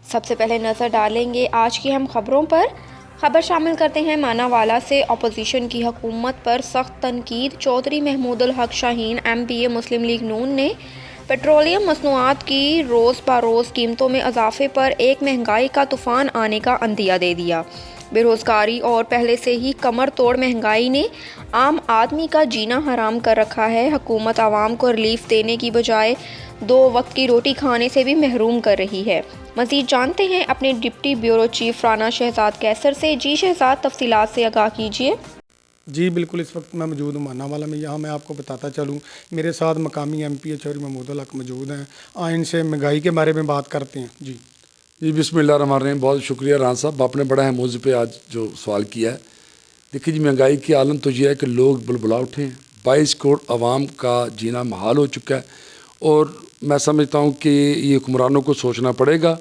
सबसे पहले नज़र डालेंगे आज की हम खबरों पर। खबर शामिल करते हैं मानावाला से। अपोजिशन की हुकूमत पर सख्त तनकीद। चौधरी महमूदुल हक शाहीन MPA मुस्लिम लीग नून ने पेट्रोलियम मसनूआत की रोज़ बरोज़ कीमतों में इजाफे पर एक महंगाई का तूफ़ान आने का अंदिया दे दिया। बेरोज़गारी और पहले से ही कमर तोड़ महंगाई ने आम आदमी का जीना हराम कर रखा है। हुकूमत आवाम को रिलीफ देने की बजाय 2 वक्त की रोटी खाने से भी महरूम कर रही है। मज़ीद जानते हैं अपने deputy bureau chief Rana Shahzad Qaiser से। जी शहजाद, तफसीलात से आगाह कीजिए। जी बिल्कुल, इस वक्त मैं मौजूद हूँ मानावाला में। यहाँ मैं आपको बताता चलूँ, मेरे साथ मकामी MPA चौधरी महमूदुल हक मौजूद हैं। इनसे महंगाई के बारे में बात करते हैं। जी बिस्मिल्लाहिर्रहमानिर्रहीम। बहुत शुक्रिया राना साहब, आपने बड़ा है मौजू पे आज जो सवाल किया है। देखिए जी, महंगाई की आलम तो यह है कि लोग बुलबुला उठे हैं। 22 करोड़ आवाम का जीना महाल हो चुका है और मैं समझता हूँ कि ये हुक्मरानों को सोचना पड़ेगा।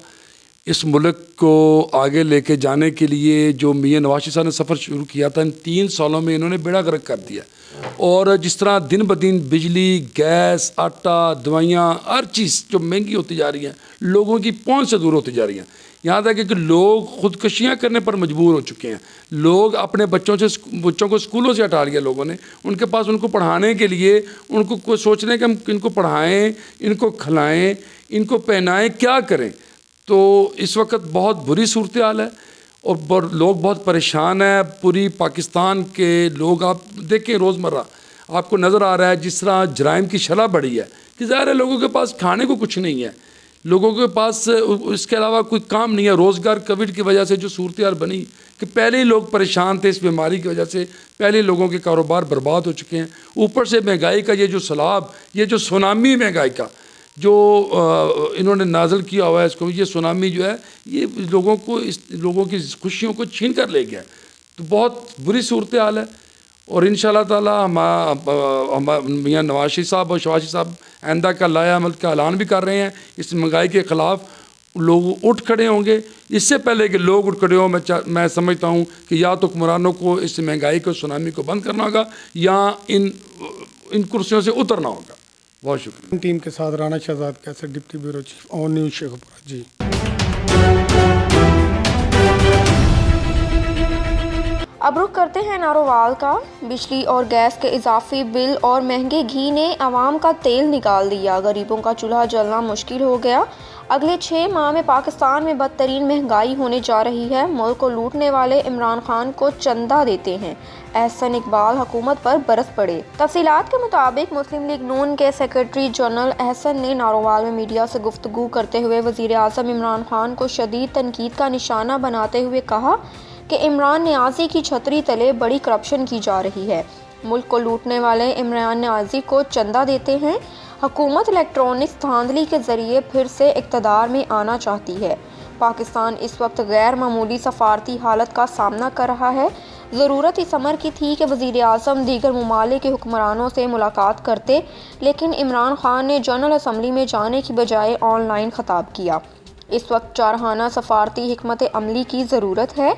इस मुल्क को आगे लेके जाने के लिए जो मियां नवाज शरीफ साहब ने सफ़र शुरू किया था, इन 3 सालों में इन्होंने बेड़ा गर्क कर दिया। और जिस तरह दिन ब दिन बिजली, गैस, आटा, दवाइयाँ, हर चीज़ जो महंगी होती जा रही हैं, लोगों की पहुंच से दूर होती जा रही हैं। यहाँ तक कि लोग खुदकशियाँ करने पर मजबूर हो चुके हैं। लोग अपने बच्चों को स्कूलों से हटा लिया लोगों ने। उनके पास उनको पढ़ाने के लिए उनको सोच रहे हैं कि हम इनको पढ़ाएँ, इनको खिलाएँ, इनको पहनाएँ, क्या करें। तो इस वक्त बहुत बुरी सूरत हाल है और लोग बहुत परेशान हैं। पूरी पाकिस्तान के लोग, आप देखें रोज़मर्रा आपको नज़र आ रहा है जिस तरह जराइम की शरह बढ़ी है कि ज़ाहिर है लोगों के पास खाने को कुछ नहीं है, लोगों के पास इसके अलावा कोई काम नहीं है। रोज़गार कोविड की वजह से जो सूरत हाल बनी कि पहले ही लोग परेशान थे इस बीमारी की वजह से, पहले लोगों के कारोबार बर्बाद हो चुके हैं। ऊपर से महंगाई का ये जो सैलाब, ये जो सुनामी महंगाई का जो इन्होंने नाज़िल किया हुआ है, इसको ये सुनामी जो है ये लोगों की खुशियों को छीन कर ले गया। तो बहुत बुरी सूरत हाल है और इंशाअल्लाह ताला हम मियां नवाज शरीफ साहब और शहबाज शरीफ साहब आइंदा का लाया अमल का ऐलान भी कर रहे हैं। इस महंगाई के ख़िलाफ़ लोग उठ खड़े होंगे। इससे पहले कि लोग उठ खड़े हों, मैं समझता हूँ कि या तो हुक्मरानों को इस महंगाई को, सुनामी को बंद करना होगा या इन कुर्सियों से उतरना होगा। बहुत शुक्रिया। टीम के साथ Rana Shahzad Qaiser, deputy bureau chief, on news Sheikhupura. जी अब रुख करते हैं नारोवाल का। बिजली और गैस के इजाफी बिल और महंगे घी ने आवाम का तेल निकाल दिया। गरीबों का चूल्हा जलना मुश्किल हो गया। अगले 6 माह में पाकिस्तान में बदतरीन महंगाई होने जा रही है। मुल्क को लूटने वाले इमरान खान को चंदा देते हैं। एहसन इकबाल हुकूमत पर बरस पड़े। तफसीलात के मुताबिक मुस्लिम लीग नून के सेक्रेटरी जनरल एहसन ने नारोवाल में मीडिया से गुफ्तगू करते हुए वज़ीर आज़म इमरान खान को शदीद तनकीद का निशाना बनाते हुए कहा कि इमरान न्याज़ी की छतरी तले बड़ी करप्शन की जा रही है। मुल्क को लूटने वाले इमरान न्याज़ी को चंदा देते हैं। हुकूमत इलेक्ट्रॉनिक्स धांधली के ज़रिए फिर से इक़्तिदार में आना चाहती है। पाकिस्तान इस वक्त गैर मामूली सफारती हालत का सामना कर रहा है। ज़रूरत इस अमर की थी कि वज़ीर आज़म दीगर ममालिक के हुक्मरानों से मुलाकात करते, लेकिन इमरान खान ने जनरल असम्बली में जाने की बजाय ऑनलाइन खिताब किया। इस वक्त चारहाना सफारती हिकमत अमली की ज़रूरत है।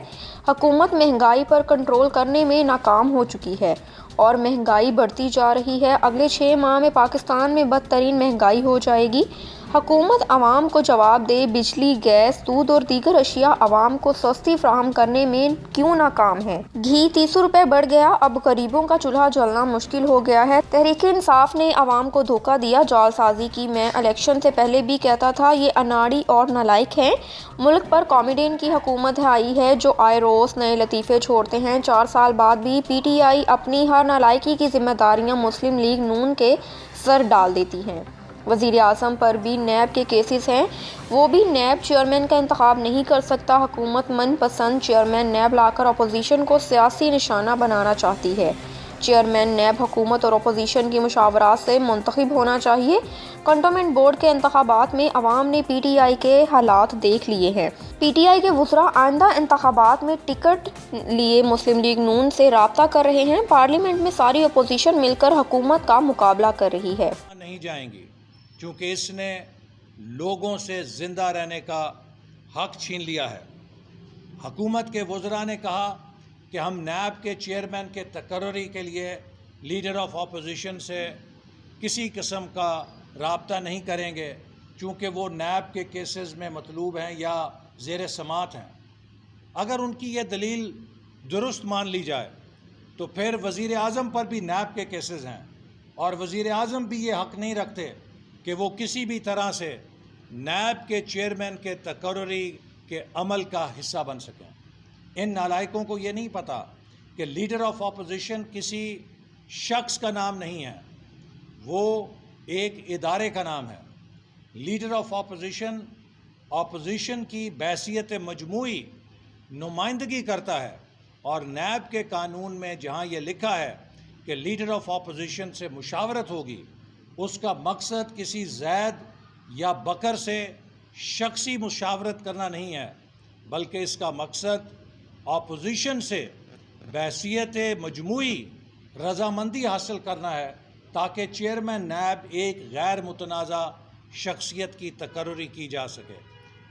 हुकूमत महंगाई पर कंट्रोल करने में नाकाम हो चुकी है और महंगाई बढ़ती जा रही है। अगले 6 माह में पाकिस्तान में बदतरीन महंगाई हो जाएगी। हुकूमत आवाम को जवाब दे। बिजली, गैस, दूध और दीगर अशिया आवाम को सस्ती फ्राहम करने में क्यों नाकाम है। घी 30 रुपए बढ़ गया। अब गरीबों का चूल्हा जलना मुश्किल हो गया है। तहरीक इंसाफ ने आवाम को धोखा दिया, जालसाजी की। मैं इलेक्शन से पहले भी कहता था ये अनाड़ी और नालायक हैं। मुल्क पर कॉमेडियन की हुकूमत आई है जो आए रोज़ नए लतीफ़े छोड़ते हैं। 4 साल बाद भी PTI अपनी हर नालायकी की जिम्मेदारियाँ मुस्लिम लीग नून के सर डाल देती हैं। वज़ीर आज़म पर भी नैब के केसेस हैं, वो भी नैब चेयरमैन का इंतखाब नहीं कर सकता। हुकूमत मनपसंद चेयरमैन नैब लाकर अपोजिशन को सियासी निशाना बनाना चाहती है। चेयरमैन नैब हुकूमत और अपोजिशन की मुशावरात से मुंतखब होना चाहिए। कंटोनमेंट बोर्ड के इंतखाबात में अवाम ने PTI के हालात देख लिए हैं। PTI के वुज़रा आइंदा इंतखाबात में टिकट लिए मुस्लिम लीग नून से राब्ता कर रहे हैं। पार्लियामेंट में सारी अपोजिशन मिलकर हुकूमत का मुकाबला कर रही है। नहीं जाएंगी क्योंकि इसने लोगों से ज़िंदा रहने का हक छीन लिया है। हुकूमत के वज़रा ने कहा कि हम नैब के चेयरमैन के तकर्री के लिए लीडर ऑफ अपोजिशन से किसी किस्म का राब्ता नहीं करेंगे। चूँकि वो नैब के केसेस में मतलूब हैं या ज़ेर समात हैं। अगर उनकी ये दलील दुरुस्त मान ली जाए तो फिर वज़ीर आज़म पर भी नैब के केसेस हैं और वज़ीर आज़म भी ये हक़ नहीं रखते कि वो किसी भी तरह से नैब के चेयरमैन के तकर्री के अमल का हिस्सा बन सकें। इन नालायकों को ये नहीं पता कि लीडर ऑफ अपोजिशन किसी शख्स का नाम नहीं है, वो एक इदारे का नाम है। लीडर ऑफ अपोजिशन की बैसियत मजमूई नुमाइंदगी करता है और नैब के कानून में जहाँ ये लिखा है कि लीडर ऑफ अपोजिशन से मुशावरत होगी, उसका मकसद किसी जैद या बकर से शख्सी मुशावरत करना नहीं है, बल्कि इसका मकसद अपोजिशन से बैसियत मजमूई रजामंदी हासिल करना है ताकि चेयरमैन नैब एक गैर मुतनाज़ा शख्सियत की तकर्री की जा सके।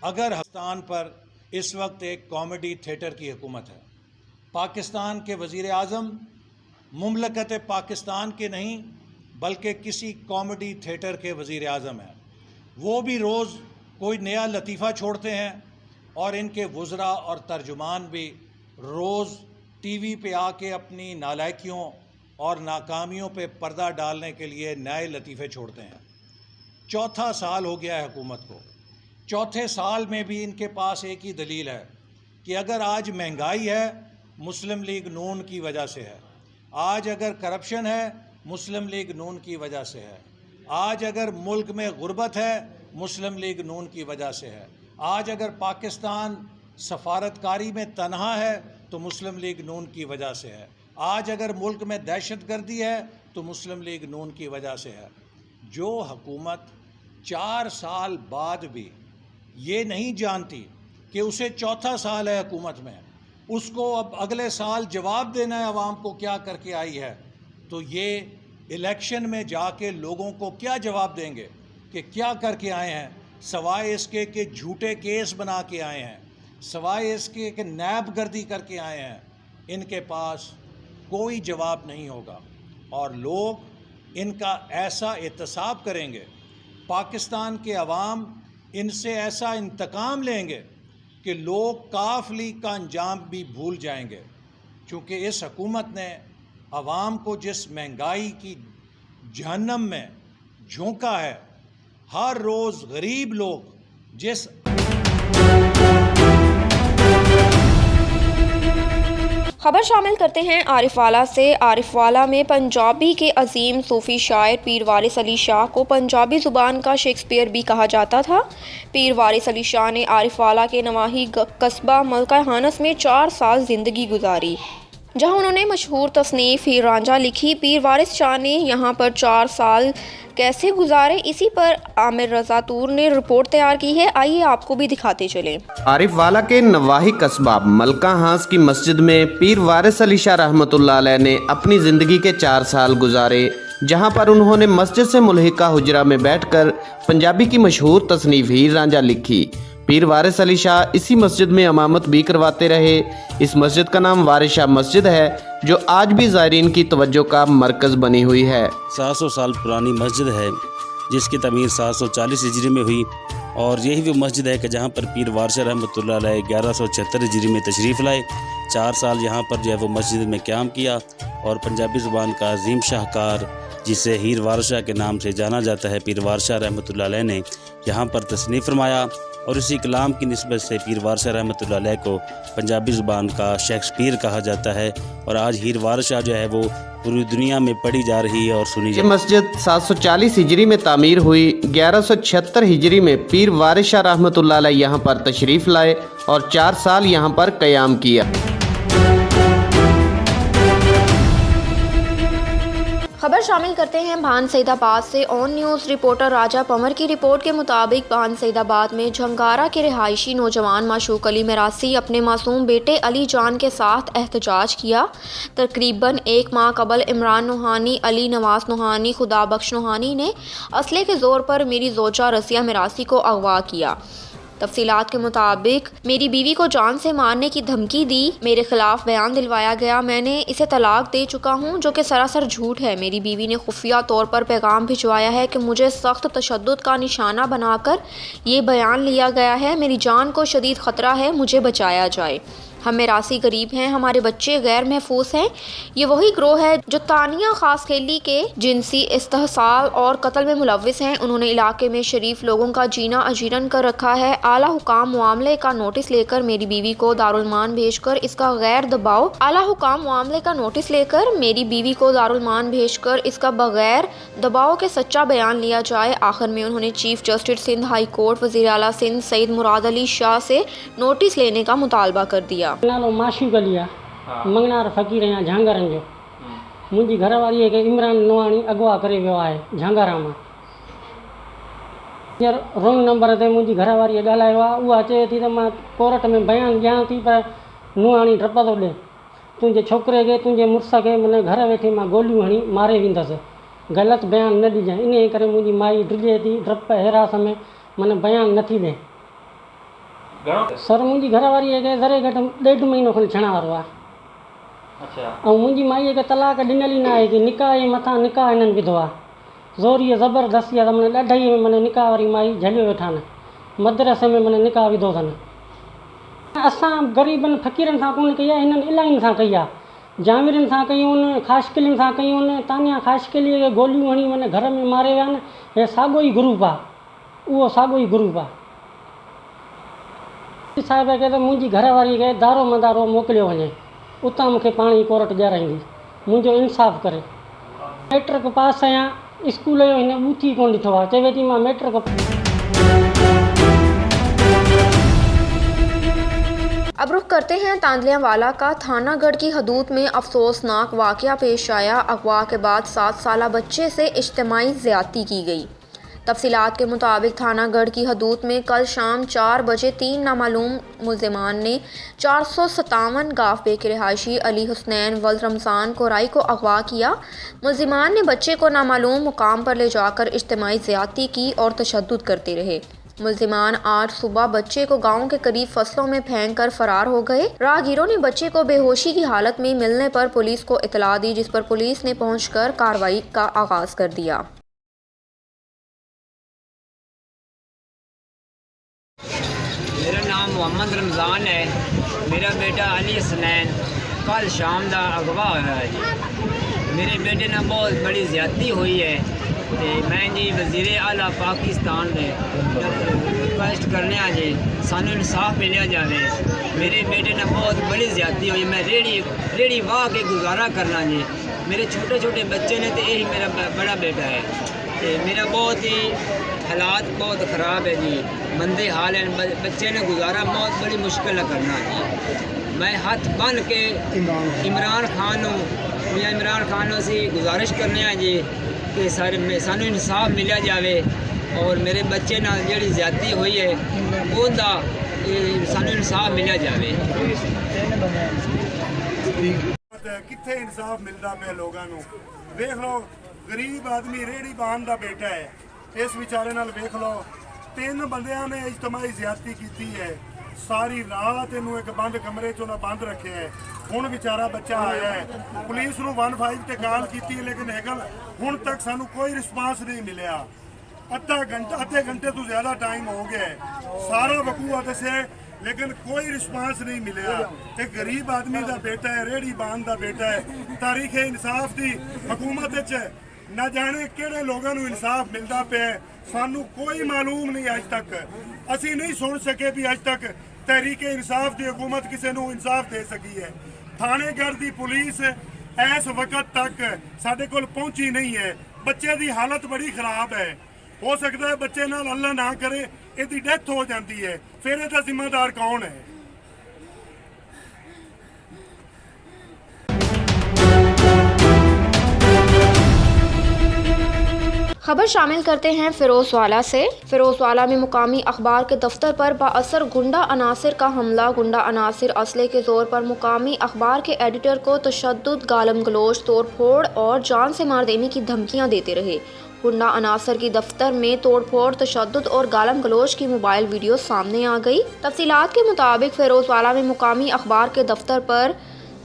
अगर पाकिस्तान पर इस वक्त एक कॉमेडी थिएटर की हुकूमत है, पाकिस्तान के वज़ीर आज़म मुमलकत पाकिस्तान के नहीं बल्कि किसी कॉमेडी थिएटर के वज़ीर आज़म हैं, वो भी रोज़ कोई नया लतीफ़ा छोड़ते हैं और इनके वज़रा और तर्जुमान भी रोज़ टीवी पे आके अपनी नालायकियों और नाकामियों पे पर्दा डालने के लिए नए लतीफ़े छोड़ते हैं। चौथा साल हो गया है हुकूमत को। चौथे साल में भी इनके पास एक ही दलील है कि अगर आज महंगाई है, मुस्लिम लीग नून की वजह से है। आज अगर करप्शन है, मुस्लिम लीग नून की वजह से है। आज अगर मुल्क में गुर्बत है, मुस्लिम लीग नून की वजह से है। आज अगर पाकिस्तान सफारतकारी में तनहा है तो मुस्लिम लीग नून की वजह से है। आज अगर मुल्क में दहशतगर्दी है तो मुस्लिम लीग नून की वजह से है। जो हुकूमत 4 साल बाद भी ये नहीं जानती कि उसे चौथा साल है हुकूमत में, उसको अब अगले साल जवाब देना है आवाम को क्या करके आई है, तो ये इलेक्शन में जाके लोगों को क्या जवाब देंगे कि क्या करके आए हैं, सवाए इसके कि झूठे केस बना के आए हैं, सवाए इसके कि नैब गर्दी करके आए हैं। इनके पास कोई जवाब नहीं होगा और लोग इनका ऐसा एहतसाब करेंगे, पाकिस्तान के अवाम इनसे ऐसा इंतकाम लेंगे कि लोग काफ लीग का अंजाम भी भूल जाएंगे। चूँकि इस हुकूमत ने अवाम को जिस महंगाई की जहन्नम में झोंका है, हर रोज़ गरीब लोग जिस खबर शामिल करते हैं आरिफवाला से। आरिफवाला में पंजाबी के अजीम सूफ़ी शायर पीर वारिस अली शाह को पंजाबी ज़ुबान का शेक्सपियर भी कहा जाता था। पीर वारिस अली शाह ने आरिफवाला के नवाही कस्बा मलका हानस में 4 साल ज़िंदगी गुजारी, जहां उन्होंने मशहूर तसनीफ़ हीर रांझा लिखी। पीर वारिस शाह ने यहां पर 4 साल कैसे गुजारे, इसी पर आमिर रज़ा तूर ने रिपोर्ट तैयार की है। आइए आपको भी दिखाते चलें। आरिफवाला के नवाही कस्बा मलका हांस की मस्जिद में पीर वारिस अली शाह रहमतुल्लाह अलैह ने अपनी ज़िंदगी के 4 साल गुजारे, जहां पर उन्होंने मस्जिद से मुल्हिका हुजरा में बैठकर पंजाबी की मशहूर तसनीफ़ हीर रांझा लिखी। पीर वारिस अली शाह इसी मस्जिद में इमामत भी करवाते रहे। इस मस्जिद का नाम वारिस शाह मस्जिद है, जो आज भी ज़ायरीन की तवज्जो का मरकज़ बनी हुई है। 700 साल पुरानी मस्जिद है, जिसकी तमीर 740 हिजरी में हुई और यही वो मस्जिद है कि जहाँ पर पीर वारिस रहमतुल्लाह अलैह 1176 हिजरी में तशरीफ़ लाए। 4 साल यहाँ पर जो है वो मस्जिद में क़याम किया और पंजाबी ज़ुबान का अजीम शाहकार, जिसे हीर वारिस शाह के नाम से जाना जाता है, पीर वारिस शाह रहमतुल्लाह अलैह ने यहाँ पर तसनीफ़ फरमाया और इसी कलाम की निस्बत से पीर वारिस शाह रहमतुल्लाह अलैह को पंजाबी ज़ुबान का शेक्सपियर कहा जाता है। और आज हीर वारिस शाह जो है वो पूरी दुनिया में पढ़ी जा रही है और सुनी ये मस्जिद 740 हिजरी में तामीर हुई। 1176 हिजरी में पीर वारिस शाह रहमतुल्लाह अलैह यहाँ पर तशरीफ़ लाए और 4 साल यहाँ पर क़याम किया। खबर शामिल करते हैं भान सईदाबाद से। ऑन न्यूज़ रिपोर्टर राजा पंवर की रिपोर्ट के मुताबिक भान सईदाबाद में झंगारा के रिहायशी नौजवान माशूक अली मिरासी अपने मासूम बेटे अली जान के साथ एहतजाज किया। तकरीबन 1 माह कबल इमरान नूहानी, अली नवाज नूहानी, खुदाबख्श नूहानी ने असले के ज़ोर पर मेरी ज़ोजा रसिया मिरासी को अगवा किया। तफसीलात के मुताबिक मेरी बीवी को जान से मारने की धमकी दी, मेरे खिलाफ बयान दिलवाया गया, मैंने इसे तलाक दे चुका हूं, जो कि सरासर झूठ है। मेरी बीवी ने खुफिया तौर पर पैगाम भिजवाया है कि मुझे सख्त तशद्दुद का निशाना बनाकर ये बयान लिया गया है, मेरी जान को शदीद ख़तरा है, मुझे बचाया जाए। हम मेरासी गरीब हैं, हमारे बच्चे गैर महफूज हैं। ये वही गिरोह है जो तानिया खासखेली के जिनसी इस्तेहसाल और कत्ल में मुलव्विस हैं। उन्होंने इलाके में शरीफ लोगों का जीना अजीरन कर रखा है। आला हुकाम मामले का नोटिस लेकर मेरी बीवी को दारुलमान भेजकर इसका बगैर दबाव के सच्चा बयान लिया जाए। आखिर में उन्होंने chief justice Sindh high court वज़ीर आला सिंध सईद मुराद अली शाह से नोटिस लेने का मुतालबा कर दिया। नालो माशू गलिया मंगनार फ़कीर या झांगरनि जो मुंहिंजी घरवारीअ खे इमरान नवाणी अगवा करे वियो आहे झांगारा मां। हींअर रोंग नंबर ते मुंहिंजी घरवारीअ ॻाल्हायो आहे, उहा चए थी त मां कोर्ट में बयानु ॾियां थी पर नवाणी डप थो ॾे, तुंहिंजे छोकिरे खे तुंहिंजे मुड़ुस खे माना घर वेठे मां गोलियूं हणी मारे वेंदसि, ग़लति बयानु न ॾिजांइ। इन करे मुंहिंजी माई ड्रिजे थी, डप हिरास में माना बयानु नथी ॾे। सर मुंहिंजी घरवारीअ खे ज़रे घटि 1.5 महीनो खनि थियण वारो आहे। ऐं मुंहिंजी माईअ खे तलाक ॾिनल ई न आहे कि निकाह जे मथां निकाह हिननि विधो आहे, ज़ोरीअ ज़बरदस्ती आहे। त माना ॾाढाई में माना निकाह वारी माई झलियो वेठा आहिनि, मदरसे में माना निकाह विधो अथनि। असां ग़रीबनि फ़क़ीरनि सां कोन कई आहे, हिननि इलाहियुनि सां कई आहे, जामिरनि सां कयूं, ख़ाशकिलियुनि सां कयूं। तानिया ख़ाशकिलीअ खे गोलियूं हणी माना घर में मारे विया आहिनि। हे साॻियो ई ग्रुप आहे, उहो साॻियो ई ग्रुप आहे। साहिब खे त मुंहिंजी घरवारीअ खे दारो मदारो मोकिलियो वञे, उतां मूंखे पाण ई कोर्ट ॾियाराईंदी, मुंहिंजो इंसाफ़ करे। मैट्रिक पास आहियां, स्कूल जो हिन ॿूथी कोन ॾिठो आहे, चवे थी मां मैट्रिक। अब रुख करते हैं तांदलियावाला का। थानागढ़ की हदूद में अफसोसनाक वाक़या पेश आया। अगवा के बाद 7 साला बच्चे से इज्तिमाई ज़्यादती की गई। तफसीलात के मुताबिक थानागढ़ की हदूद में कल शाम 4 बजे 3 नामालूम मुल्ज़िमान ने 457 गाफबे के रिहायशी अली हुसनैन वल्द रमज़ान कोराई को अगवा किया। मुल्ज़िमान ने बच्चे को नामालूम मुकाम पर ले जाकर इज्तिमाई ज़्यादती की और तशद्दुद करते रहे। मुल्ज़िमान आज सुबह बच्चे को गांव के करीब फसलों में फेंक कर फरार हो गए। राहगीरों ने बच्चे को बेहोशी की हालत में मिलने पर पुलिस को इतला दी, जिस पर पुलिस ने पहुंचकर कार्रवाई का आगाज कर दिया। मेरा नाम मोहम्मद रमज़ान है, मेरा बेटा अली हुसनैन कल शाम का अगवा होया है जी। मेरे बेटे ने बहुत बड़ी ज़्यादती हुई है, तो मैं जी वज़ीर आला पाकिस्तान ने रिक्वेस्ट करने जी सानू इंसाफ मिलिया जाए। मेरे बेटे ने बहुत बड़ी ज़्यादती हुई, मैं रेड़ी वाह के गुजारा करना जी। मेरे छोटे छोटे बच्चे ने, तो यही मेरा बड़ा बेटा है, तो मेरा बहुत ही हालात बहुत ख़राब है जी, मंदे हाल हैं। बच्चे ने गुजारा बहुत बड़ी मुश्किल करना जी। मैं हाथ बन के इमरान खान से गुजारिश करने जी कि सानू इंसाफ मिलिया जाए और मेरे बच्चे नाल जिहड़ी ज़्यादती हुई है उहदा सानू इंसाफ मिलिया जाए। कित्थे इंसाफ मिलता पे लोगों को? वेख लो, गरीब आदमी रेहड़ी बान का बेटा है, इस विचारे नाल वेख लो 3 बंदियां ने इज्तिमाई ज़्यादती की है। सारी रात इनू एक बंद कमरे चो ना बंद रखे है। हुण विचारा बच्चा आया है, पुलिस नू 15 ते कॉल की, लेकिन हैगल हुण तक सानू कोई रिस्पांस नहीं मिलिया। अद्धे घंटे तो ज़्यादा टाइम हो गया है, सारा वकूआ दसे लेकिन कोई रिस्पांस नहीं मिलिया। एक गरीब आदमी का बेटा है, रेहड़ी बान का बेटा है। तारीख इंसाफ की हुकूमत न जाने किहड़े लोगों को इंसाफ मिलता पे, सानू कोई मालूम नहीं। अज तक असी नहीं सुन सके भी अज तक तहरीक इंसाफ की हुकूमत किसी को इंसाफ दे सकी है। थानेगढ़ की पुलिस इस वक्त तक साडे कोल पहुंची नहीं है। बच्चे की हालत बड़ी खराब है, हो सकता है बच्चे नाल अल्लाह ना करे इसकी डेथ हो जाती है, फिर इसका जिम्मेदार कौन है? खबर शामिल करते हैं फ़िरोज़वाला से। फ़िरोज़वाला में मुकामी अखबार के दफ्तर पर बाअसर गुंडा अनासिर का हमला। गुंडा अनासिर असले के ज़ोर पर मुकामी अखबार के एडिटर को तशद्दुद, गालम गलोच, तोड़ फोड़ और जान से मार देने की धमकियां देते रहे। गुंडा अनासर की दफ्तर में तोड़फोड़, तशद्दुद और गालम गलोच की मोबाइल वीडियो सामने आ गई। तफसीलात के मुताबिक फिरोजवाला में मुकामी अखबार के दफ्तर पर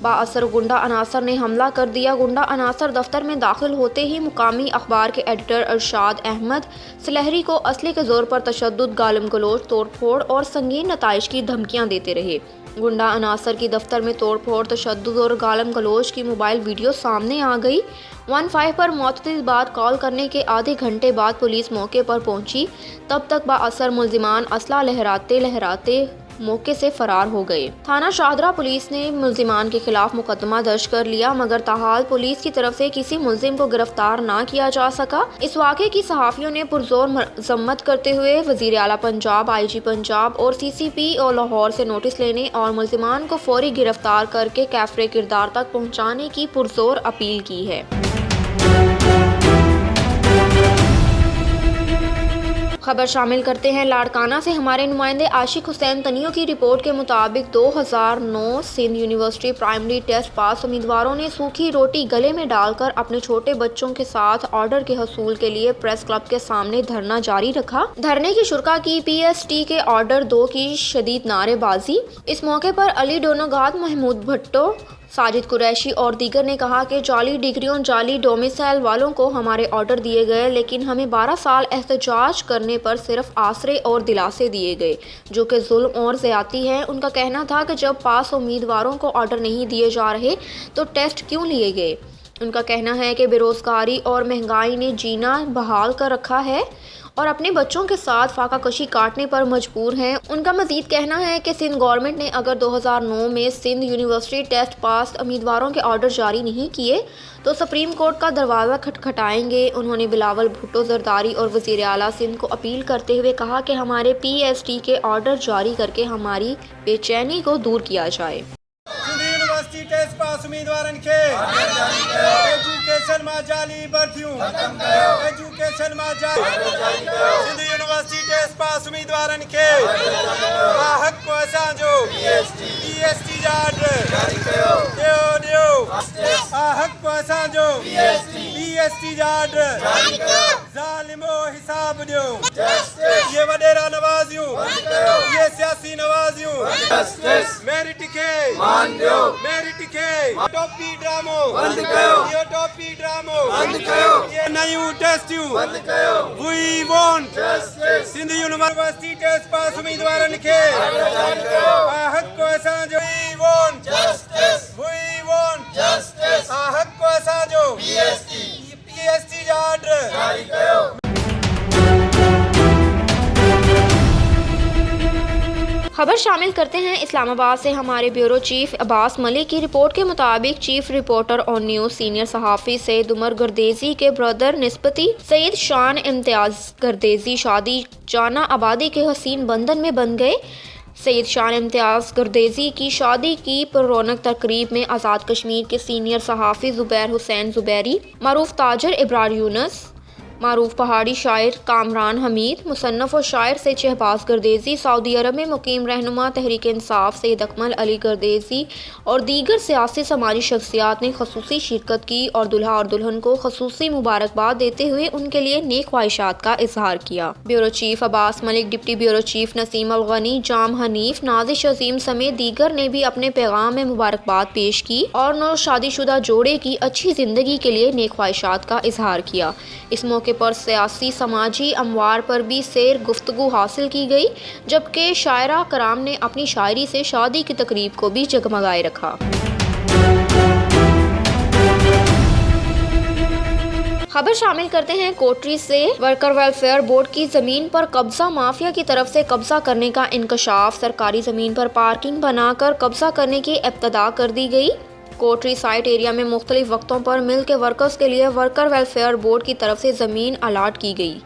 बाअसर गुंडा अनासर ने हमला कर दिया। गुंडा अनासर दफ्तर में दाखिल होते ही मुकामी अखबार के एडिटर अरशाद अहमद सलहरी को असले के जोर पर तशद्दुद, गालम गलोच, तोड़फोड़ और संगीन नताइज की धमकियां देते रहे। गुंडा अनासर की दफ्तर में तोड़फोड़, तशद्दुद और गालम गलोच की मोबाइल वीडियो सामने आ गई। 15 पर मुअत्तल बाद कॉल करने के आधे घंटे बाद पुलिस मौके पर पहुंची। तब तक बाअसर मुल्जिमान असला लहराते लहराते मौके से फरार हो गए। थाना शाहदरा पुलिस ने मुल्जिमान के खिलाफ मुकदमा दर्ज कर लिया, मगर ताहाल पुलिस की तरफ से किसी मुल्जिम को गिरफ्तार ना किया जा सका। इस वाक़े की सहाफ़ियों ने पुरजोर मजम्मत करते हुए वज़ीर आला पंजाब, IG पंजाब और CCP और लाहौर से नोटिस लेने और मुल्जिमान को फौरी गिरफ्तार करके कैफरे किरदार तक पहुँचाने की पुरजोर अपील की है। खबर शामिल करते हैं लाड़काना से। हमारे नुमाइंदे आशिक हुसैन तनियो की रिपोर्ट के मुताबिक 2009 Sindh university primary test pass उम्मीदवारों ने सूखी रोटी गले में डालकर अपने छोटे बच्चों के साथ ऑर्डर के हसूल के लिए प्रेस क्लब के सामने धरना जारी रखा। धरने की शुरा की PST के ऑर्डर 2 की शदीद नारेबाजी। इस मौके पर अली डोनोगात, महमूद भट्टो, साजिद कुरैशी और दीगर ने कहा कि जाली डिग्रियों, जाली डोमिसाइल वालों को हमारे ऑर्डर दिए गए, लेकिन हमें 12 साल एहतजाज करने पर सिर्फ आसरे और दिलासे दिए गए, जो कि जुल्म और ज़्यादती है। उनका कहना था कि जब पास उम्मीदवारों को ऑर्डर नहीं दिए जा रहे तो टेस्ट क्यों लिए गए। उनका कहना है कि बेरोज़गारी और महंगाई ने जीना बहाल कर रखा है और अपने बच्चों के साथ फाका कशी काटने पर मजबूर हैं। उनका मजीद कहना है कि सिंध गवर्नमेंट ने अगर 2009 में सिंध यूनिवर्सिटी टेस्ट पास उम्मीदवारों के ऑर्डर जारी नहीं किए तो सुप्रीम कोर्ट का दरवाज़ा खटखटाएंगे। उन्होंने बिलावल भुट्टो जरदारी और वज़ीर आला सिंध को अपील करते हुए कहा कि हमारे PST के ऑर्डर जारी करके हमारी बेचैनी को दूर किया जाए। यूनिवर्सिटी टेस्ट पास उम्मीदवारन के एजुकेशन में जाली भर्तियों, एजुकेशन में जाली सिंध यूनिवर्सिटी टेस्ट पास उम्मीदवारन के हक को असांजो PST जा ऑर्डर दियो हक को असांजो PST जा ऑर्डर ज़ालिमो हिसाब दियो। ये वडेरा नवाजियों, ये सियासी नवाजियों मेरिट के मान दो, मेरिट के टोपी ड्रामो बंद करो, ये टोपी ड्रामो बंद करो, ये नयू टेस्ट यू बंद करो। We want justice Sindh university test pass उम्मीदवारन के हक को असांजो we want justice, we want justice हक को असांजो PST जा ऑर्डर जारी करो। खबर शामिल करते हैं इस्लामाबाद से। हमारे ब्यूरो चीफ अब्बास मलिक की रिपोर्ट के मुताबिक chief reporter on news senior सहाफ़ी सैयद उमर गर्देजी के ब्रदर निस्बती सैयद शान इम्तियाज़ गर्देजी शादी जाना आबादी के हसीन बंधन में बन गए। सैयद शान इम्तियाज़ गर्देजी की शादी की पुररौनक तकरीब में आज़ाद कश्मीर के सीनियर सहाफ़ी ज़ुबैर हुसैन ज़ुबैरी, मारूफ ताजर इब्रार यूनुस, मारूफ पहाड़ी शायर कामरान हमीद, मुसन्नफ़ और शायर सैयद शहबाज गर्देजी, सऊदी अरब में मुकीम रहनुमा तहरीक इंसाफ सैयद अकमल अली गर्देजी और दीगर सियासी समाजी शख्सियात ने खसूसी शिरकत की और दुल्हा और दुल्हन को खसूसी मुबारकबाद देते हुए उनके लिए नेक ख्वाहिशात का इजहार किया। Bureau chief Abbas Malik, deputy bureau chief Naseem Al Ghani, Jam Hanif, Nazish Azeem समेत दीगर ने भी अपने पैगाम में मुबारकबाद पेश की और नौ शादीशुदा जोड़े की अच्छी ज़िंदगी के लिए नेक ख्वाहिशात का इजहार किया। इस मौके पर सियासी समाजी अमवार पर भी सैर गुफ्तगू हासिल की गई, जबकि शायरा कराम ने अपनी शायरी से शादी की तकरीब को भी जगमगाए रखा। खबर शामिल करते हैं कोटरी से। वर्कर वेलफेयर बोर्ड की जमीन पर कब्जा माफिया की तरफ से कब्जा करने का इंकशाफ। सरकारी जमीन पर पार्किंग बनाकर कब्जा करने की इब्तदा कर दी गई। कोटरी साइट एरिया में मुख्तलिफ वक्तों पर मिल के वर्कर्स के लिए वर्कर वेलफेयर बोर्ड की तरफ से ज़मीन अलाट की गई।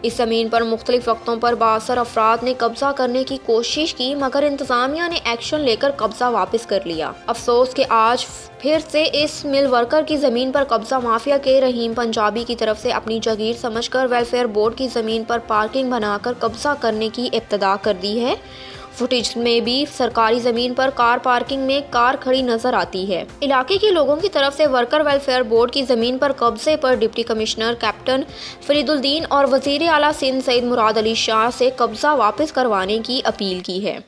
इस ज़मीन पर मुख्तलिफ वक्तों पर बासर अफराद ने कब्जा करने की कोशिश की, मगर इंतज़ामिया ने एक्शन लेकर कब्जा वापस कर लिया। अफसोस कि आज फिर से इस मिल वर्कर की ज़मीन पर कब्जा माफिया के रहीम पंजाबी की तरफ से अपनी जागीर समझकर वेलफेयर बोर्ड की ज़मीन पर पार्किंग बनाकर कब्जा करने की इब्तदा कर दी है। फुटेज में भी सरकारी जमीन पर कार पार्किंग में कार खड़ी नजर आती है। इलाके के लोगों की तरफ से वर्कर वेलफेयर बोर्ड की जमीन पर कब्जे पर डिप्टी कमिश्नर कैप्टन फरीदुद्दीन और वजीर आला सिंध सईद मुराद अली शाह से कब्जा वापस करवाने की अपील की है।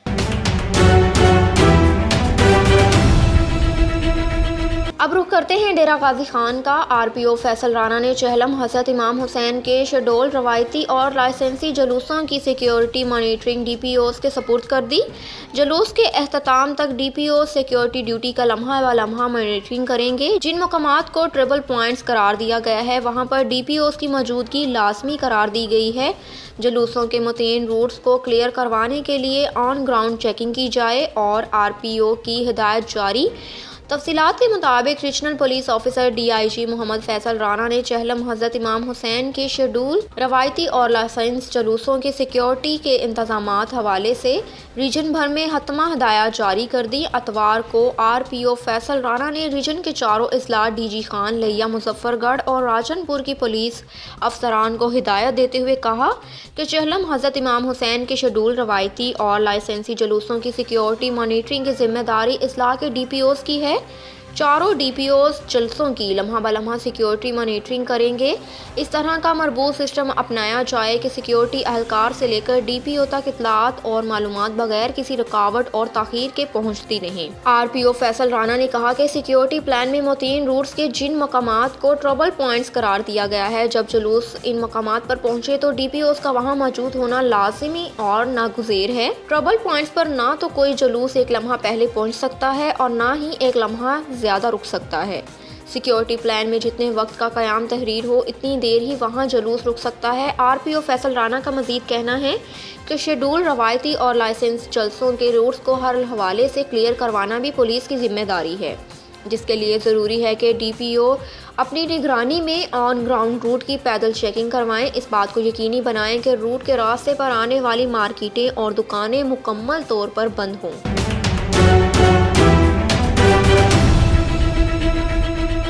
अब रुख करते हैं डेरा गाजी खान का। आरपीओ फैसल राना ने चहलम हजरत इमाम हुसैन के शेड्यूल रवायती और लाइसेंसी जुलूसों की सिक्योरिटी मॉनिटरिंग डीपीओस के सपुर्द कर दी। जुलूस के अख्ताम तक डीपीओ सिक्योरिटी ड्यूटी का लम्हा व लम्हा मॉनिटरिंग करेंगे। जिन मकामात को ट्रिबल पॉइंट्स करार दिया गया है वहां पर डीपीओस की मौजूदगी लाजमी करार दी गई है। जुलूसों के मुतय्यन रूट्स को क्लियर करवाने के लिए ऑन ग्राउंड चेकिंग की जाए और आरपीओ की हिदायत जारी। तफसीलात के मुताबिक regional police officer DIG Mohammad Faisal Rana ने चहलम हजरत इमाम हुसैन के शेड्यूल रवायती और लाइसेंस जुलूसों की सिक्योरिटी के इंतजामात हवाले से रीजन भर में हतमा हदायत जारी कर दी। अतवार को आरपीओ फैसल राना ने रीजन के चारों अजला डीजी खान, लिया, मुजफ्फरगढ़ और राजनपुर की पुलिस अफसरान को हिदायत देते हुए कहा कि चहलम हजरत इमाम हुसैन के शेड्यूल रवायती और लाइसेंसी जुलूसों की सिक्योरिटी मॉनिटरिंग की जिम्मेदारी अजला के डीपीओस की है। चारों डीपीओस जलसों की लम्हा ब लम्हा सिक्योरिटी मॉनिटरिंग करेंगे। इस तरह का मरबूत सिस्टम अपनाया जाए कि सिक्योरिटी अहलकार से लेकर डीपीओ तक इतलात और मालूमात बगैर किसी रुकावट और ताखीर के पहुंचती नहीं। आरपीओ फैसल राना ने कहा कि सिक्योरिटी प्लान में मुतय्यन रूट्स के जिन मकामात को ट्रबल पॉइंट्स करार दिया गया है, जब जुलूस इन मकामात पर पहुंचे तो डीपीओस का वहां मौजूद होना लाजिमी और नागुज़ेर है। ट्रबल पॉइंट्स पर ना तो कोई जुलूस एक लम्हा पहले पहुंच सकता है और ना ही एक लम्हा ज़्यादा रुक सकता है। सिक्योरिटी प्लान में जितने वक्त का क़याम तहरीर हो इतनी देर ही वहाँ जुलूस रुक सकता है। आरपीओ फैसल राना का मज़ीद कहना है कि शेड्यूल रवायती और लाइसेंस जलसों के रूट्स को हर हवाले से क्लियर करवाना भी पुलिस की जिम्मेदारी है, जिसके लिए ज़रूरी है कि डीपीओ अपनी निगरानी में ऑन ग्राउंड रूट की पैदल चेकिंग करवाएं। इस बात को यकीनी बनाएं कि रूट के रास्ते पर आने वाली मार्केटें और दुकानें मुकम्मल तौर पर बंद हों।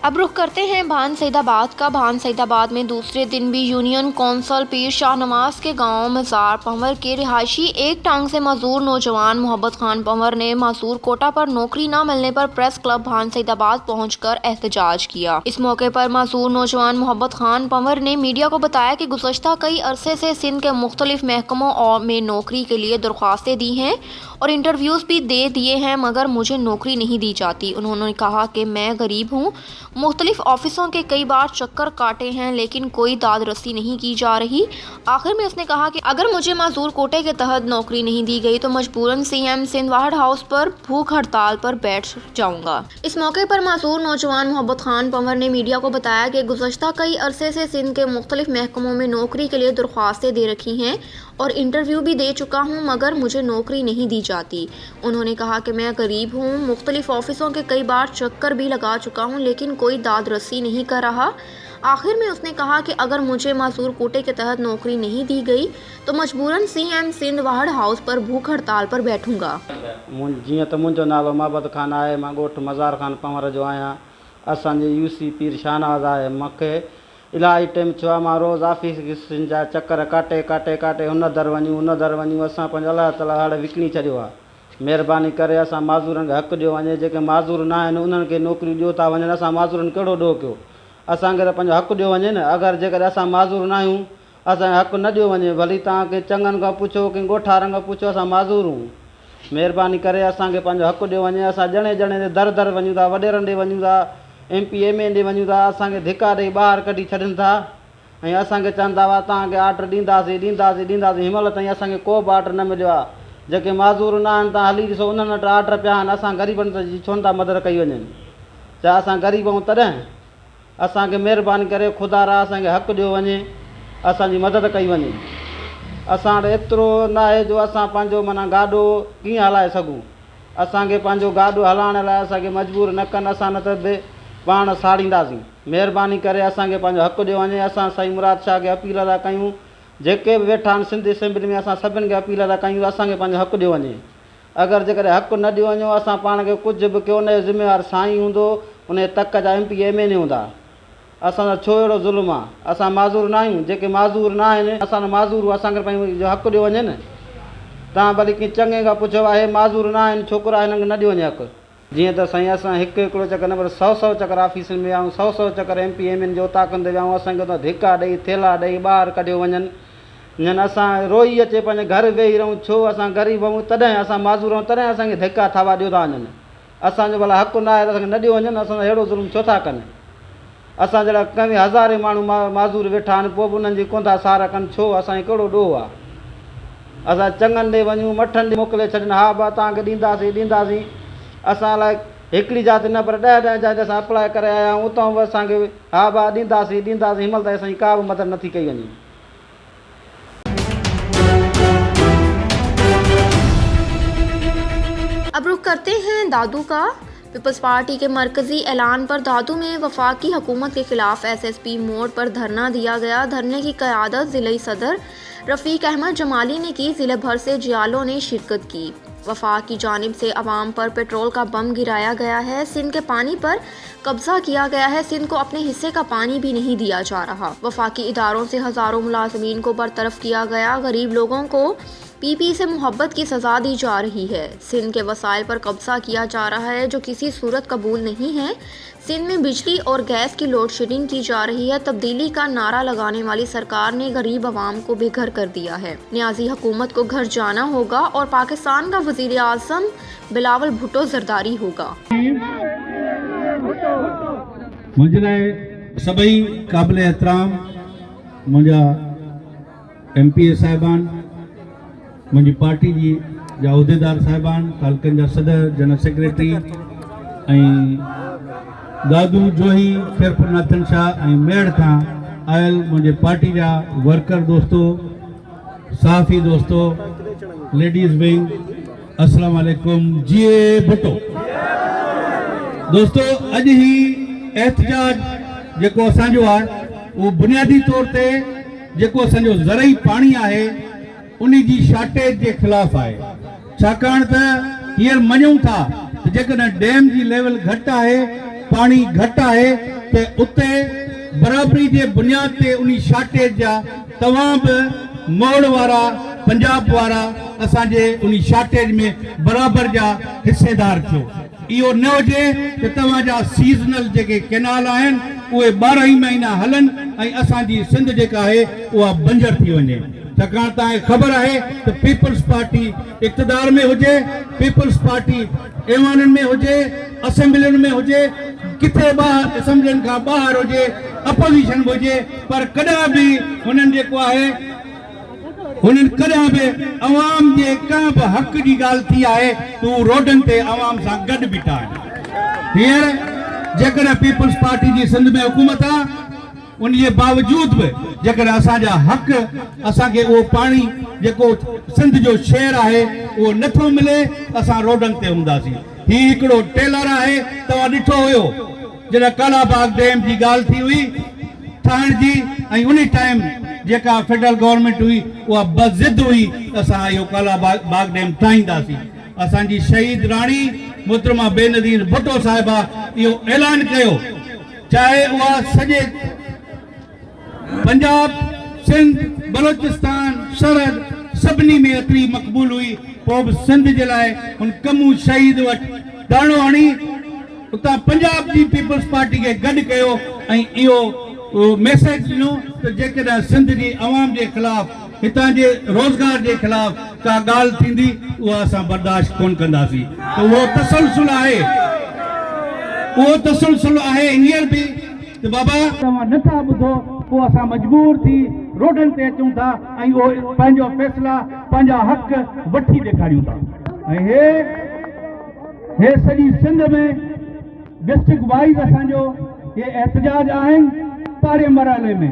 अब रुख करते हैं भान सईदाबाद का। भान सईदाबाद में दूसरे दिन भी यूनियन कौंसल पीर शाह नवाज के गांव मजार पंवर के रिहायशी एक टांग से मजदूर नौजवान मोहब्बत खान पंवर ने मजदूर कोटा पर नौकरी न मिलने पर प्रेस क्लब भान सईदाबाद पहुंचकर एहतजाज किया। इस मौके पर मजदूर नौजवान मोहब्बत खान पंवर ने मीडिया को बताया कि गुज़श्ता कई अरसे से सिंध के मुख्तलिफ महकमों और में नौकरी के लिए दरख्वास्तें दी हैं और इंटरव्यूज़ भी दे दिए हैं, मगर मुझे नौकरी नहीं दी जाती। उन्होंने कहा कि मैं गरीब हूँ, मुख्तलिफ ऑफिसों के कई बार चक्कर काटे हैं लेकिन कोई दाद रसी नहीं की जा रही। आखिर में उसने कहा कि अगर मुझे मजदूर कोटे के तहत नौकरी नहीं दी गई तो मजबूरन सीएम सिंध वाहड हाउस पर भूख हड़ताल पर बैठ जाऊंगा। इस मौके पर मजदूर नौजवान मोहब्बत खान पंवर ने मीडिया को बताया कि गुज़श्ता कई अरसे से सिंध के मुख्तलिफ महकमों में नौकरी के लिए दरख्वास्तें दे रखी हैं और इंटरव्यू भी दे चुका हूँ, मगर मुझे नौकरी नहीं दी जाती। उन्होंने कहा कि मैं गरीब हूँ, मुख्तलिफ ऑफिसों के कई बार चक्कर भी लगा चुका हूँ लेकिन कोई दाद रसी नहीं कर रहा। आखिर में उसने कहा कि अगर मुझे मजदूर कोटे के तहत नौकरी नहीं दी गई तो मजबूरन सीएम सिंध वाहड हाउस पर भूख हड़ताल पर बैठूंगा। जीअं त मुंहिंजो नालो मोहब्बत खान आहे, मां ॻोठु मज़ार खान पंवर जो आहियां। असांजे यूसी पीर शाहनवाज़ आहे। मूंखे इलाही टाइम थियो आहे, मां रोज़ ऑफिस जा चक्कर काटे काटे काटे हुन दर वञूं असां पंहिंजो अलाह ताला हाणे विकिणी छॾियो आहे। महिरबानी करे असां माज़ूरनि खे हक़ ॾियो वञे, जेके माज़ूर न आहिनि उन्हनि खे नौकरियूं ॾियो था वञनि। असां माज़ूरनि कहिड़ो ॾोह कयो, असांखे त पंहिंजो हक़ ॾियो वञे न। अगरि जेकर असां माज़ूर न आहियूं, असांखे हक़ न ॾियो वञे, भली तव्हांखे चङनि खां पुछो, कंहिं ॻोठारनि खां पुछो, असां माज़ूर आहियूं। महिरबानी करे असांखे पंहिंजो हक़ ॾियो वञे। असां ॼणे ॼणे ते दर दर वञूं था, वॾेरनि ॾे वञूं था, MP MA ॾे वञूं था, असांखे धिका ॾेई ॿाहिरि कढी छॾनि था ऐं असांखे चवंदा हुआ तव्हांखे ऑर्डर ॾींदासीं। हिनमहिल ताईं असांखे को बि ऑर्डर न मिलियो आहे। जेके माज़ूर न आहिनि तव्हां हली ॾिसो, उन्हनि वटि ऑर्डर पिया आहिनि। असां ग़रीबनि जी छो नथा मदद कई वञे, छा असां ग़रीब आहियूं तॾहिं? असांखे महिरबानी करे ख़ुदा रा असांखे हक़ ॾियो वञे, असांजी मदद कई वञे। असां वटि एतिरो न आहे जो असां पंहिंजो माना गाॾो कीअं हलाए सघूं। असांखे पंहिंजो गाॾो हलाइण लाइ असांखे मजबूर न कनि, असां न त बि पाण साड़ींदासीं। महिरबानी करे असांखे पंहिंजो हक़ ॾियो वञे। असां साईं मुराद शाह खे अपील था कयूं, जेके बि वेठा आहिनि सिंध असेंबली में, असां सभिनि खे अपील था कयूं असांखे पंहिंजो हक़ ॾियो वञे। अगरि जेकॾहिं हक़ न ॾियो वञो, असां पाण खे कुझु बि कयो, उनजो ज़िम्मेवार साईं हूंदो, उन तक जा MP MA हूंदा। असांजो छो अहिड़ो ज़ुल्म आहे? असां माज़ूर न आहियूं, जेके माज़ूर न आहिनि असां माज़ूर, असांखे पंहिंजो हक़ ॾियो वञे न। तव्हां भली कंहिं चङे खां पुछो आहे माज़ूर न आहिनि छोकिरा हिननि खे न ॾियो हक़। जीअं त साईं असां हिकु हिकिड़ो चकर न पर 100 चकर ऑफिसनि में विया 100 चकर MP MN जो ताक़नि ते विया असांखे त धिका ॾेई थेला ॾेई ॿाहिरि कढियो वञनि। हींअर असां रोई अचे पंहिंजे घर वेही रहूं छो असां ग़रीब आहियूं तॾहिं असां माज़ूर आहियूं तॾहिं असांखे धिका थावा ॾियो था वञनि। असांजो भला हक़ु न आहे त असांखे न ॾियो वञनि असां अहिड़ो ज़ुल्म छो था कनि। असां जहिड़ा कई हज़ारे माण्हू माज़ूर वेठा आहिनि पोइ बि उन्हनि जी कोन था सहारा कनि छो असांखे कहिड़ो ॾोह आहे। असां चङनि ॾे वञूं मठनि ॾे मोकिले छॾनि हा बा तव्हांखे ॾींदासीं असां लाइ हिकिड़ी जात न पर 10 जात असां अप्लाए करे आया आहियूं उतां बि असांखे हा बा ॾींदासीं हिनमहिल ताईं असांजी का बि मदद नथी कई वञे। अब रुख करते हैं दादू का। पीपल्स पार्टी के मरकजी ऐलान पर दादू में वफाकी हुकूमत के खिलाफ SSP मोड़ पर धरना दिया गया। धरने की क़यादत ज़िले सदर रफ़ीक अहमद जमाली ने की। ज़िले भर से जियालों ने शिरकत की। वफाक की जानिब से अवाम पर पेट्रोल का बम गिराया गया है। सिंध के पानी पर कब्जा किया गया है। सिंध को अपने हिस्से का पानी भी नहीं दिया जा रहा। वफाकी इदारों से हज़ारों मुलाजमीन को बरतरफ किया गया। गरीब लोगों को PP से मोहब्बत की सज़ा दी जा रही है। सिंध के वसाइल पर कब्जा किया जा रहा है जो किसी सूरत कबूल नहीं है। सिंध में बिजली और गैस की लोड शेडिंग की जा रही है। तब्दीली का नारा लगाने वाली सरकार ने गरीब आवाम को बेघर कर दिया है। न्याजी हुकूमत को घर जाना होगा और पाकिस्तान का वज़ीर आज़म बिलावल भुट्टो जरदारी होगा। मुझे लाइ सभई क़ाबिल एहतराम मुंहिंजा MPA साहिबान मुंहिंजी पार्टी जी जा उहिदेदार साहिबान तालुकनि जा सदर जनरल सेक्रेटरी ऐं दादू जोही खैरपुरनाथन शाह ऐं मेड़ खां आयल मुंहिंजे पार्टी जा वर्कर दोस्तो सहाफ़ी दोस्तो लेडीज़ विंग अस्सलाम वालेकुम जीए भुट्टो दोस्तो अॼु ही एहतजाज जेको असांजो आहे उहो बुनियादी तौर ते जेको असांजो ज़रई पाणी आहे उन जी शॉर्टेज के खिलाफ है। छाकाणि त हींअर मञूं था त जेकॾहिं डैम जी लेवल घटि आहे पाणी घटि आहे त उते बराबरी जे बुनियाद ते उन शॉर्टेज जा तव्हां बि मोड़ वारा पंजाब वारा असांजे उन शॉर्टेज में बराबर जा हिस्सेदार थियो। इहो न हुजे त तव्हांजा सीज़नल जेके कैनाल आहिनि उहे 12 ही महीना हलनि ऐं असांजी सिंध जेका आहे उहा बंजर थी वञे। छाकाणि तव्हांखे ख़बर आहे त पीपल्स पार्टी इक़्तिदार में हुजे पीपल्स पार्टी ऐवाननि में हुजे असेंबलियुनि में हुजे किथे ॿाहिरि असेंबलियुनि खां ॿाहिरि हुजे अपोज़िशन में हुजे पर कॾहिं बि हुननि जेको आहे हुननि कॾहिं बि अवाम जे कंहिं बि हक़ जी ॻाल्हि थी आहे त हू रोडनि ते अवाम सां गॾु बीठा आहिनि। हींअर जेकॾहिं पीपल्स पार्टी जी सिंध में हुकूमत आहे उन जे बावजूद भी जेकॾहिं असांजा हक़ असांखे उहो पाणी जेको सिंध जो शहर आहे उहो नथो मिले असां रोडनि ते हूंदासीं। ही हिकिड़ो टेलर आहे तव्हां ॾिठो हुयो जॾहिं कालाबाग डैम जी ॻाल्हि थी हुई ठाहिण जी ऐं उन टाइम जेका फेडरल गवर्नमेंट हुई उहा बज़िद हुई असां इहो कालाबाग डैम ठाहींदासीं। असांजी शहीद राणी मोहतरमा बेनज़ीर भुट्टो साहिबा इहो ऐलान कयो चाहे उहा सॼे पंजाब सिंध बलोचिस्तान सरहद सभिनी में एतिरी मक़बूल हुई पोइ बि सिंध जे लाइ हुन कमू शहीद वटि दाणो हणी उतां पंजाब जी पीपल्स पार्टी खे गॾु कयो ऐं इहो मैसेज ॾिनो त जेकॾहिं सिंध जी अवाम जे ख़िलाफ़ हितां जे रोज़गार जे ख़िलाफ़ का ॻाल्हि थींदी उहा असां बर्दाश्त कोन कंदासीं। त उहो तसलसल आहे हींअर बि त बाबा तव्हां नथा ॿुधो पोइ असां मजबूर थी रोडनि ते अचूं था ऐं उहो पंहिंजो फ़ैसिला पंहिंजा हक़ वठी ॾेखारियूं था। ऐं हे सॼी सिंध में डिस्ट्रिक्ट वाइज़ असांजो ये एहतजाज आहिनि पारे मरहले में।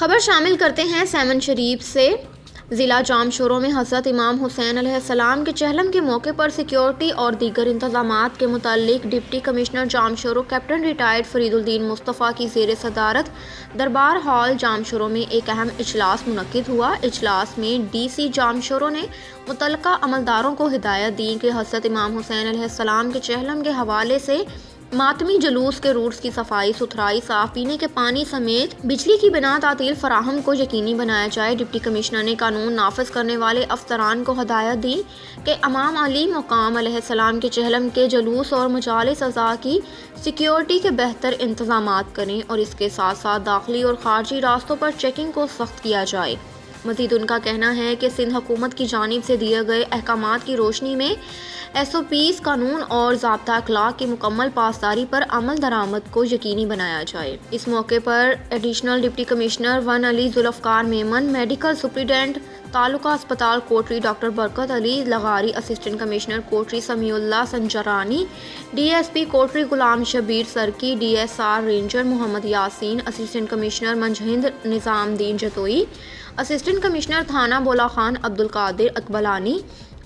खबर शामिल करते हैं सैमन शरीफ से। ज़िला जामशोरों में हज़रत इमाम हुसैन अलैहिस्सलाम के चहलम के मौके पर सिक्योरिटी और दीगर इंतजामात के मुतालिक डिप्टी कमिश्नर जामशोरों कैप्टन रिटायर्ड फरीदुद्दीन मुस्तफ़ा की ज़ेर सदारत दरबार हॉल जामशोरों में एक अहम इजलास मुनक्किद हुआ। इजलास में DC जामशोरों ने मुतल्लिका अमलदारों को हिदायत दी कि हज़रत इमाम हुसैन अलैहिस्सलाम के चहलम के हवाले से मातमी जुलूस के रूट्स की सफाई सुथराई, साफ पीने के पानी समेत बिजली की बिना तातील फराहम को यकीनी बनाया जाए। डिप्टी कमिश्नर ने कानून नाफिज करने वाले अफसरान को हदायत दी कि इमाम अली मकाम अलैहिस्सलाम के चहलम के जुलूस और मजालिस अज़ा की सिक्योरिटी के बेहतर इंतजामात करें और इसके साथ साथ दाखिली और खारजी रास्तों पर चेकिंग को सख्त किया जाए। मज़ीद उनका कहना है कि सिंध हुकूमत की जानिब से दिए गए अहकामात की रोशनी में SOPs, कानून और ज़ाब्ता अखलाक की मुकम्मल पासदारी पर अमल दरामद को यकीनी बनाया जाए। इस मौके पर additional deputy commissioner 1 Ali Zulfiqar Memon, medical superintendent taluka अस्पताल Kotri doctor Barkat Ali Lagari, assistant commissioner Kotri Samiullah Sanjrani, DSP Kotri Ghulam Shabbir Sarki, DSR ranger Mohammad Yasin, assistant commissioner Manjhand Nizamuddin Jatoi, assistant commissioner Thana Bola Khan Abdul Qadir Akbalani,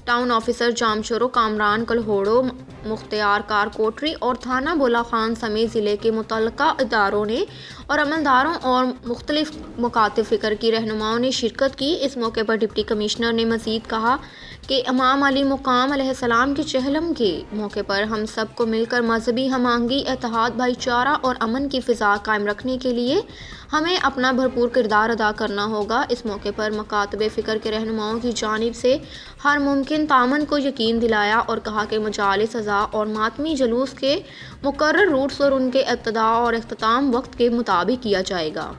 town officer Jamshoro Kamran Kalhoro mukhtiarkar Kotri और थाना बोला खान समेत ज़िले के मुतल्लिका इदारों ने और अमलदारों और मुख्तलिफ मकातिब फ़िक्र की रहनुमाओं ने शिरकत की। इस मौके पर डिप्टी कमिश्नर ने मज़ीद कहा कि इमाम अली मुकाम अलैहिस्सलाम के चहलम के मौके पर हम सब को मिलकर मजहबी हमआहंगी, इत्तेहाद, भाईचारा और अमन की फ़िज़ा कायम रखने के लिए हमें अपना भरपूर किरदार अदा करना होगा। इस मौके पर मकातबे फ़िक्र के रहनुमाओं की जानिब से हर मुमकिन तामन को यकीन दिलाया और कहा कि मजालिस अज़ा और मातमी जुलूस के मुकर्रर रूट्स और उनके इब्तिदा और इख्तिताम वक्त के मुताबिक किया जाएगा।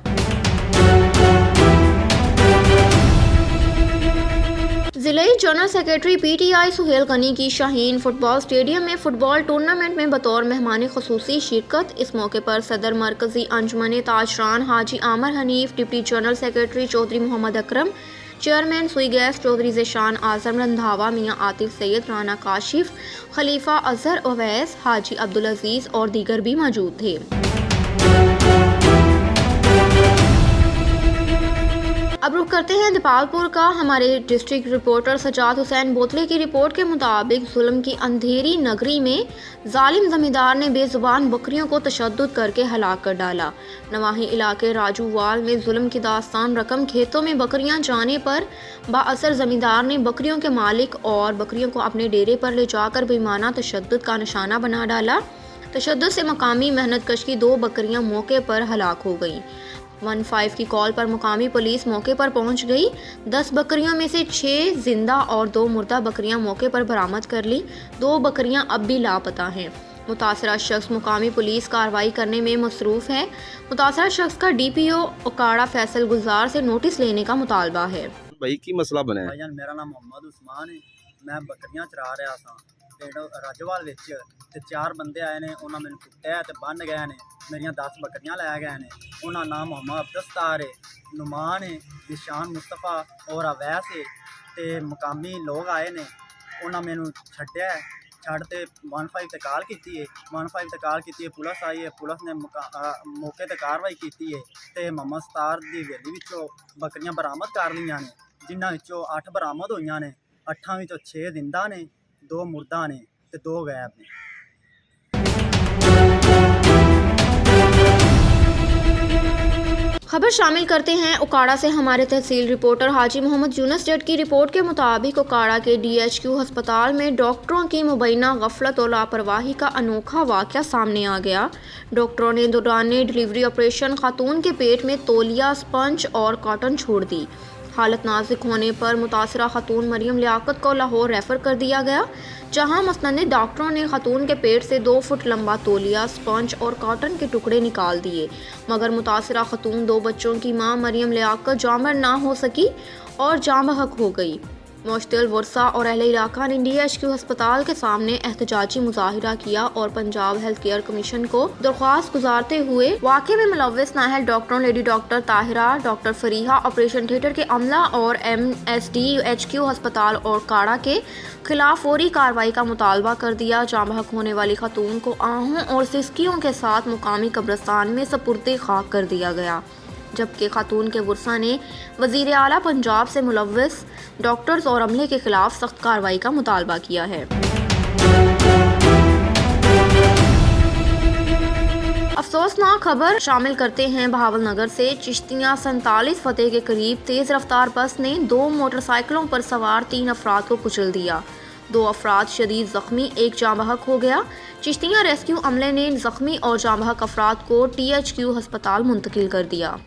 ज़िले general secretary PTI Suhail Ghani की शाहीन फुटबॉल स्टेडियम में फुटबॉल टूर्नामेंट में बतौर मेहमान ख़ुसूसी शिरकत। इस मौके पर सदर मरकज़ी अंजुमन Tajran Haji Amar Hanif, deputy general secretary Chaudhry Mohammad Akram, chairman Sui gas Chaudhry Zeeshan Azam Randhawa, Mian Atif Syed, Rana Kashif, खलीफा अजहर अवैस, हाजी अब्दुल अजीज़ और दीगर भी मौजूद थे। अब रुख करते हैं दीपालपुर का। हमारे डिस्ट्रिक्ट रिपोर्टर सजाद हुसैन बोतले की रिपोर्ट के मुताबिक जुल्म की अंधेरी नगरी में जालिम जमींदार ने बेजुबान बकरियों को तशद्दुद करके हलाक कर डाला। नवाही इलाके राजूवाल में जुल्म की दास्तान रकम। खेतों में बकरियां जाने पर बाअसर जमींदार ने बकरियों के मालिक और बकरियों को अपने डेरे पर ले जाकर बेईमाना तशद्दुद का निशाना बना डाला। तशद्दुद से मकामी मेहनत कश की 2 बकरियां मौके पर हलाक हो गईं। 15 की कॉल पर मुकामी पुलिस मौके पर पहुंच गई। 10 बकरियों में से 6 जिंदा और 2 मुर्दा बकरियां मौके पर बरामद कर ली। 2 बकरियां अब भी लापता हैं। मुतासरा शख्स मुकामी पुलिस कार्रवाई करने में मसरूफ़ है। मुतासरा शख्स का DPO उकाड़ा फैसल गुलजार से नोटिस लेने का मुतालबा है। भाई की मसला बना है? भाईजान मेरा नाम मोहम्मद उस्मान है। मैं बकरियां चरा रहा था पिंड राजोवाल विच ते 4 बंदे आए ने, उन्होंने मैंने कुट्टिया ते बन गए ने। मेरिया 10 बकरियां लै गए ने। उन्होंने नाम मोहम्मद अब्दुस्तार है, नुमान है, निशान मुस्तफ़ा और अवैस है। ते मुकामी लोग आए ने, उन्होंने मैनू छड्डिया है। छड्ड ते 15 ते कॉल की है। 15 ते कॉल की पुलिस आई है। पुलिस ने मौके ते कार्रवाई की है ते मोहम्मद सतार की हवेली विचों बकरियां बरामद कर लियां ने, जिन्हां विचों 8 बरामद होईयां ने। 8 विचों 6 जिंदा ने, 2 मुर्दा ने ते 2 गायब ने। खबर शामिल करते हैं उकाड़ा से। हमारे तहसील रिपोर्टर हाजी मोहम्मद यूनुस जट की रिपोर्ट के मुताबिक उकाड़ा के DHQ अस्पताल में डॉक्टरों की मुबैना गफलत और लापरवाही का अनोखा वाक़या सामने आ गया। डॉक्टरों ने दौरान डिलीवरी ऑपरेशन खातून के पेट में तौलिया, स्पंज और कॉटन छोड़ दी। हालत नाजुक होने पर मुतासरा खातून मरियम लियाकत को लाहौर रेफ़र कर दिया गया, जहां मसनद डॉक्टरों ने खातून के पेट से 2 फुट लंबा तौलिया, स्पंज और कॉटन के टुकड़े निकाल दिए, मगर मुतासरा खातून 2 बच्चों की मां मरियम लियाकत जामर ना हो सकी और जाँ बहक हो गई। मुश्तिल वर्सा और अहले इलाका ने DHQ अस्पताल के सामने एहतजाजी मुजाहिरा किया और पंजाब हेल्थ केयर कमीशन को दरख्वास्त गुजारते हुए वाक़े में मुलव्विस नाहल डॉक्टरों lady doctor Tahira, doctor Fariha, operation theatre के अमला और MSD HQ अस्पताल और काड़ा के खिलाफ फौरी कार्रवाई का मुतालबा कर दिया। जाँ बहक होने वाली खातून को आहों और सिसकियों के साथ मुकामी कब्रिस्तान में सपुर्दे खाक कर दिया गया, जबकि खातून के वर्सा ने वज़ीर आला पंजाब से मुलव्विस डॉक्टर्स और अमले के खिलाफ सख्त कार्रवाई का मुतालबा किया है। अफसोसनाक खबर शामिल करते हैं बहावलनगर से। चिश्तियाँ 47 फतेह के करीब तेज़ रफ्तार बस ने 2 मोटरसाइकिलों पर सवार 3 अफराद को कुचल दिया। 2 अफराद शदीद ज़ख्मी, एक जाँ बहक हो गया। चिश्तिया रेस्क्यू अमले ने ज़ख्मी और जाँ बहक अफराद को THQ अस्पताल मुंतकिल कर दिया।